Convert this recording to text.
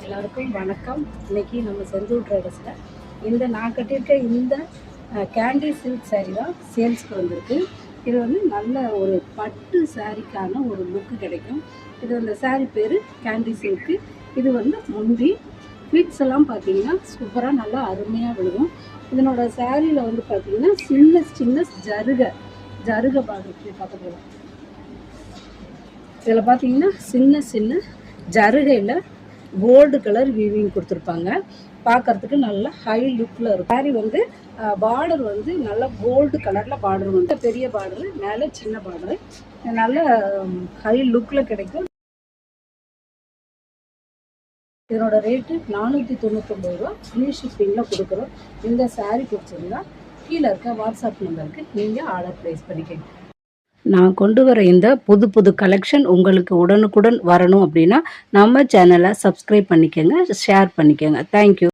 எல்லாருக்கும் வணக்கம். இன்னைக்கு நம்ம செந்தூர் ட்ரேடர்ஸில் இந்த நான் கட்டியிருக்க இந்த கேண்டி சில்க் சாரீ தான் சேல்ஸ்க்கு வந்திருக்கு. இது வந்து நல்ல ஒரு பட்டு சாரீக்கான ஒரு லுக்கு கிடைக்கும். இது அந்த சாரீ பேர் கேண்டி சில்க்கு. இது வந்து முந்தி ஃபிட்ஸ் எல்லாம் பார்த்தீங்கன்னா சூப்பராக நல்லா அருமையாக விழுகும். இதனோட சாரியில் வந்து பார்த்தீங்கன்னா சின்ன சின்ன ஜருகை பார்க்க போகலாம். இதில் பார்த்தீங்கன்னா சின்ன சின்ன ஜருகையில் கோல்டு கலர் வீவிங் கொடுத்துருப்பாங்க. பார்க்கறதுக்கு நல்ல ஹை லுக்கில் இருக்கும். சாரி வந்து பார்டர் வந்து நல்ல கோல்டு கலரில் பார்டர் வந்து பெரிய பார்டரு, மேலே சின்ன பார்டரு, நல்ல ஹை லுக்கில் கிடைக்கும். இதனோட ரேட்டு 499 ரூபா. ஃப்ரீ ஷிப்பிங்கில் கொடுக்குறோம். இந்த சாரீ பிடிச்சிருந்தா கீழே இருக்க வாட்ஸ்அப் நம்பருக்கு நீங்கள் ஆர்டர் ப்ளேஸ் பண்ணிக்கங்க. நான் கொண்டு வர இந்த புது கலெக்ஷன் உங்களுக்கு உடனுக்குடன் வரணும் அப்படின்னா நம்ம சேனலை சப்ஸ்கிரைப் பண்ணிக்கோங்க, ஷேர் பண்ணிக்கோங்க. தேங்க்யூ.